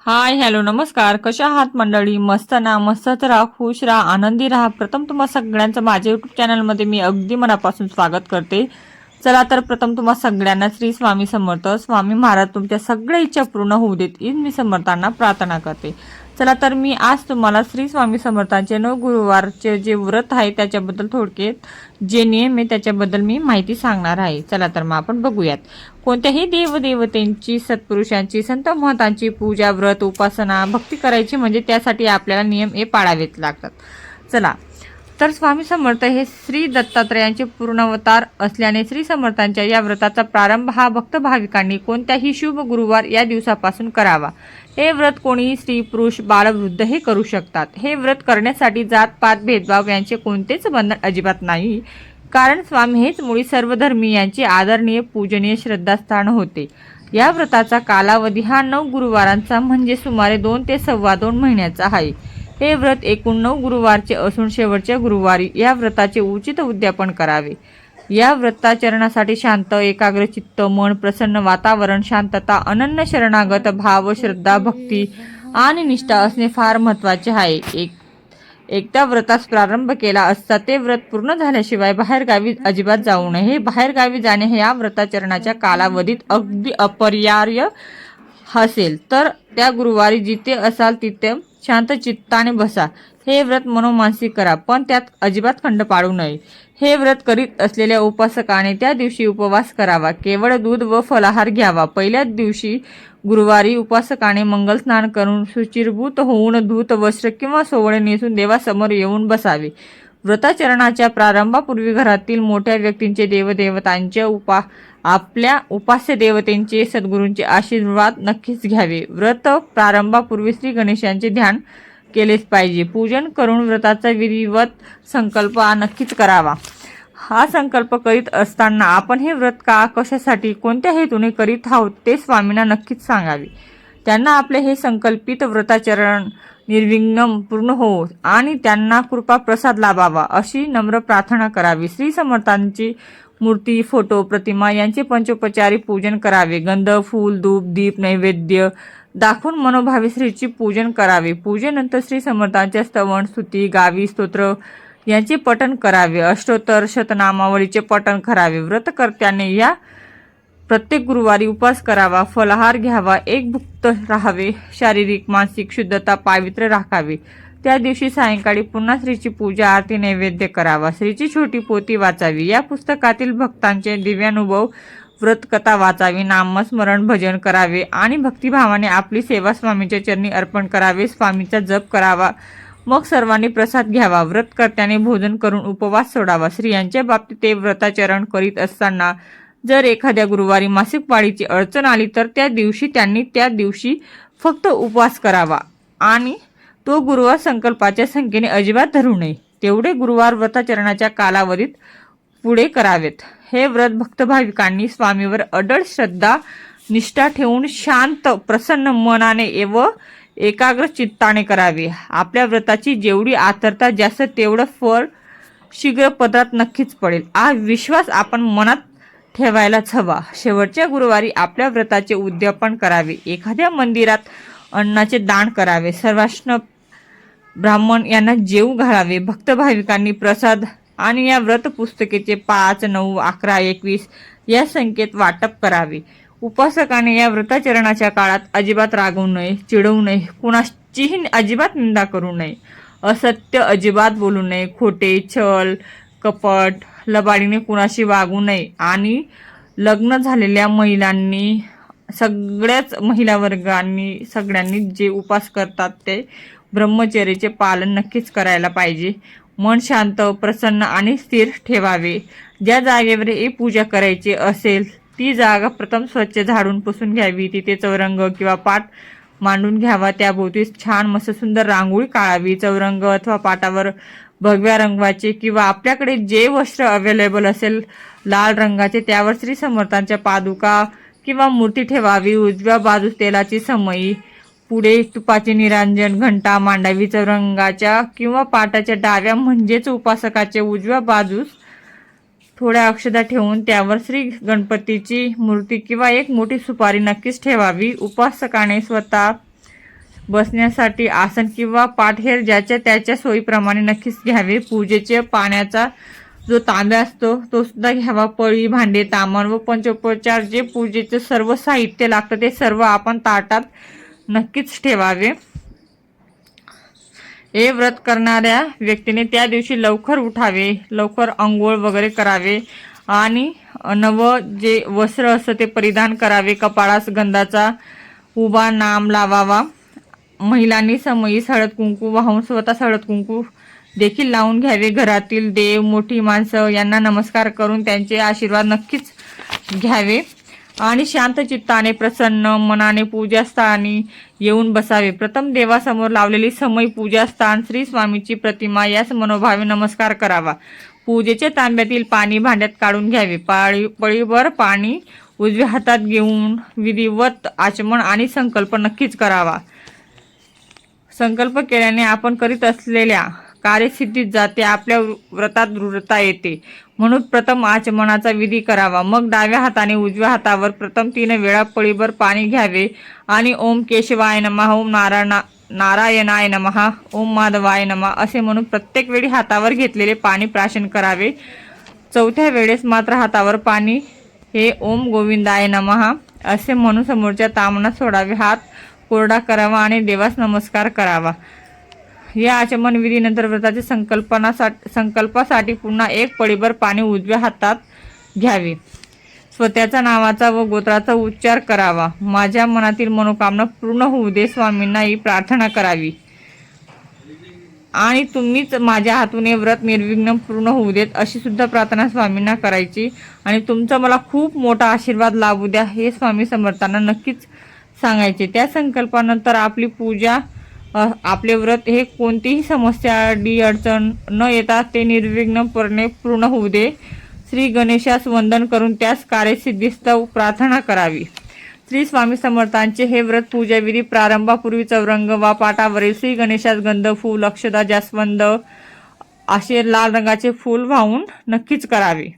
Hi hello नमस्कार. कशा आहात मंडळी? मस्त ना? मस्तच राहा, खुश राहा, आनंदी राहा. प्रथम तुम्हा सगळ्यांचं माझ्या यूट्यूब चॅनलमध्ये मी अगदी मनापासून स्वागत करते. चला तर प्रथम तुम्हा सगळ्यांना श्री स्वामी समर्थ. स्वामी महाराज तुमच्या सगळ्या इच्छा पूर्ण होऊ देत हीच मी समर्थांना प्रार्थना करते. चला तर मी आज तुम्हाला श्री स्वामी समर्थांचे 9 गुरुवारचे जे व्रत आहे त्याच्याबद्दल थोडक्यात जे नियम आहे त्याच्याबद्दल मी माहिती सांगणार आहे. चला तर मग आपण बघूयात. कोणत्याही देवदेवतेंची, सत्पुरुषांची, संत महंतांची पूजा, व्रत, उपासना, भक्ती करायची म्हणजे त्यासाठी आपल्याला नियम हे पाळावेच लागतात. चला तर स्वामी समर्थ हे श्री दत्तात्रयांचे पूर्णावतार असल्याने श्री समर्थांच्या या व्रताचा प्रारंभ हा भक्त भाविकांनी कोणत्याही शुभ गुरुवार या दिवसापासून करावा. हे व्रत कोणीही स्त्री, पुरुष, बाळ, वृद्ध हे करू शकतात. हे व्रत करण्यासाठी जात पात भेदभाव यांचे कोणतेच बंधन अजिबात नाही, कारण स्वामी हेच मुळी सर्व धर्मीयांचे आदरणीय पूजनीय श्रद्धास्थान होते. या व्रताचा कालावधी हा 9 गुरुवारांचा म्हणजे सुमारे 2 ते 2.25 महिन्याचा आहे. हे व्रत एकूण 9 गुरुवारचे असून शेवटच्या गुरुवारी या व्रताचे उचित उद्यापन करावे. या व्रताचरणासाठी शांत, एकाग्र चित्त, मन, प्रसन्न वातावरण, शांतता, अनन्य शरणागत भाव, श्रद्धा, भक्ती आणि निष्ठा असणे फार महत्त्वाचे आहे. एकदा व्रतास प्रारंभ केला असता ते व्रत पूर्ण झाल्याशिवाय बाहेरगावी अजिबात जाऊ नये. बाहेरगावी जाणे हे या व्रताचरणाच्या कालावधीत अगदी अपरिहार्य असेल तर त्या गुरुवारी जिथे असाल तिथे शांत चित्ताने बसा. हे व्रत मनोमानसिक करा, पण त्यात अजिबात खंड पाडू नये. हे व्रत करीत असलेल्या उपासकाने त्या दिवशी उपवास करावा. केवळ दूध व फलाहार घ्यावा. पहिल्या दिवशी गुरुवारी उपासकाने मंगल स्नान करून शुचिर्भूत होऊन धूत वस्त्र किंवा सोवळे नेसून देवासमोर येऊन बसावे. व्रताचरणाच्या प्रारंभापूर्वी घरातील मोठ्या व्यक्तींचे, देवदेवतांच्या आपल्या उपास्य देवतेंचे, सद्गुरूंचे आशीर्वाद नक्कीच घ्यावे. व्रत प्रारंभापूर्वी श्री गणेशांचे ध्यान केलेच पाहिजे. पूजन करून व्रताचा विधिवत संकल्प नक्कीच करावा. हा संकल्प करीत असताना आपण हे व्रत का, कशासाठी, कोणत्या हेतूने करीत आहोत ते स्वामींना नक्कीच सांगावे. त्यांना आपले हे संकल्पित व्रताचरण निर्विघ्न पूर्ण हो आणि त्यांना कृपा प्रसाद लाभावा अशी नम्र प्रार्थना करावी. श्री समर्थांची मूर्ती, फोटो, प्रतिमा यांचे पंचोपचारी पूजन करावे. गंध, फूल, धूप, दीप, नैवेद्य दाखवून मनोभावे श्रीची पूजन करावे. पूजेनंतर श्री समर्थांच्या स्तवन, स्तुती, गावी, स्तोत्र यांचे पठण करावे. अष्टोत्तर शतनामावलीचे पठण करावे. व्रतकर्त्याने या प्रत्येक गुरुवारी उपवास करावा, फलाहार घ्यावा, एकभुक्त राहावे, शारीरिक मानसिक शुद्धता पावित्र्य राखावे. त्या दिवशी सायंकाळी पुन्हा श्रीची पूजा, आरती, नैवेद्य करावा. श्रीची छोटी पोथी वाचावी. या पुस्तकातील भक्तांचे दिव्यानुभव, व्रतकथा वाचावी, नामस्मरण, भजन करावे आणि भक्तिभावाने आपली सेवा स्वामींच्या चरणी अर्पण करावे. स्वामीचा जप करावा. मग सर्वांनी प्रसाद घ्यावा. व्रतकर्त्याने भोजन करून उपवास सोडावा. स्त्रियांच्या बाबतीत ते व्रताचरण करीत असताना जर एखाद्या गुरुवारी मासिक पाळीची अडचण आली तर त्यांनी त्या दिवशी फक्त उपवास करावा आणि तो गुरुवार संकल्पाच्या संख्येने अजिबात धरू नये. तेवढे गुरुवार व्रताचरणाच्या कालावधीत पुढे करावेत. हे व्रत भक्त भाविकांनी स्वामीवर अढळ श्रद्धा, निष्ठा ठेवून शांत, प्रसन्न मनाने व एकाग्र चित्ताने करावे. आपल्या व्रताची जेवढी आतरता जास्त तेवढं फळ शीघ्र पदरात नक्कीच पडेल. हा विश्वास आपण मनात ठेवायलाच हवा. शेवटच्या गुरुवारी आपल्या व्रताचे उद्यापन करावे. एखाद्या मंदिरात अन्नाचे दान करावे. सर्वाश्न ब्राह्मण यांना जेवू घालावे. भक्त भाविकांनी प्रसाद आणि या व्रत पुस्तिकेचे 5, 9, 11, 21 या संख्येत वाटप करावे. उपासकाने या व्रताचरणाच्या काळात अजिबात रागवू नये, चिडवू नये, कुणाचीही अजिबात निंदा करू नये, असत्य अजिबात बोलू नये, खोटे, छल, कपट, लबाडीने कुणाशी वागू नये आणि लग्न झालेल्या महिलांनी, सगळ्याच महिला वर्गांनी, सगळ्यांनी जे उपास करतात ते ब्रह्मचर्याचे पालन नक्कीच करायला पाहिजे. मन शांत, प्रसन्न आणि स्थिर ठेवावे. ज्या जागेवर ही पूजा करायची असेल ती जागा प्रथम स्वच्छ झाडून पुसून घ्यावी. तिथे चौरंग किंवा पाट मांडून घ्यावा. त्याभोवती छान मस्त सुंदर रांगोळी काढावी. चौरंग अथवा पाटावर भगव्या रंगाचे किंवा आपल्याकडे जे वस्त्र अवेलेबल असेल लाल रंगाचे त्यावर श्री समर्थांच्या पादुका किंवा मूर्ती ठेवावी. उजव्या बाजूस तेलाची समई, पुढे तुपाचे निरांजन घंटा मांडावी. चौरंगाच्या किंवा पाटाच्या डाव्या म्हणजेच उपासकाच्या उजव्या बाजूस थोड्या अक्षता ठेवून त्यावर श्री गणपतीची मूर्ती किंवा एक मोठी सुपारी नक्कीच ठेवावी. उपासकाने स्वतः बसण्यासाठी आसन किंवा पाठहेर ज्याच्या त्याच्या सोयीप्रमाणे नक्कीच घ्यावे. पूजेचे पाण्याचा जो तांब्या असतो तो सुद्धा घ्यावा. पळी, भांडे, तामण व पंचोपचार जे पूजेचे सर्व साहित्य लागतं ते सर्व आपण ताटात नक्कीच ठेवावे. हे व्रत करणाऱ्या व्यक्तीने त्या दिवशी लवकर उठावे, लवकर अंघोळ वगैरे करावे आणि नवं जे वस्त्र असतं ते परिधान करावे. कपाळास गंधाचा उभा नाम लावावा. महिलांनी समयीस हळद कुंकू वाहून स्वतः हळद कुंकू देखील लावून घ्यावे. घरातील देव, मोठी माणसं यांना नमस्कार करून त्यांचे आशीर्वाद नक्कीच घ्यावे आणि शांत चित्ताने प्रसन्न मनाने पूजास्थानी येऊन बसावे. प्रथम देवासमोर लावलेली समई पूजास्थान श्री स्वामीची प्रतिमा यास मनोभावे नमस्कार करावा. पूजेच्या तांब्यातील पाणी भांड्यात काढून घ्यावे. पळीभर पाणी उजव्या हातात घेऊन विधिवत आचमन आणि संकल्प नक्कीच करावा. संकल्प केल्याने आपण करीत असलेल्या कार्यसिद्धीत जाते, आपल्या व्रतात दृढता येते. म्हणून प्रथम आचमनाचा विधी करावा. मग डाव्या हाताने उजव्या हातावर प्रथम 3 वेळा पळीभर पाणी घ्यावे आणि ओम केशवाय नमः, ओम नारायणाय नमः, ओम माधवाय नमः असे म्हणून प्रत्येक वेळी हातावर घेतलेले पाणी प्राशन करावे. चौथ्या वेळेस मात्र हातावर पाणी हे ओम गोविंदाय नमः असे म्हणून समोरच्या तामणात सोडावे. हात कोरडा करावा आणि देवास नमस्कार करावा. या आचमन विधीनंतर व्रताच्या संकल्पासाठी पुन्हा 1 पळीभर पाणी उजव्या हातात घ्यावे. स्वतःच्या नावाचा व गोत्राचा उच्चार करावा. माझ्या मनातील मनोकामना पूर्ण होऊ दे स्वामींना ही प्रार्थना करावी आणि तुम्हीच माझ्या हातून हे व्रत निर्विघ्न पूर्ण होऊ देत अशी सुद्धा प्रार्थना स्वामींना करायची आणि तुमचा मला खूप मोठा आशीर्वाद लाभू द्या हे स्वामी समर्थांना नक्कीच सांगायचे. त्या संकल्पानंतर आपली पूजा आपले व्रत हे कोणतीही समस्या अडचण न येता ते निर्विघ्नपणे पूर्ण होऊ दे. श्री गणेशास वंदन करून त्यास कार्यसिद्धीस्तव प्रार्थना करावी. श्री स्वामी समर्थांचे हे व्रत पूजाविधी प्रारंभापूर्वी चौरंग वा पाटावरील श्री गणेशास गंध, फूल, अक्षता, जास्वंद असे लाल रंगाचे फूल वाहून नक्कीच करावे.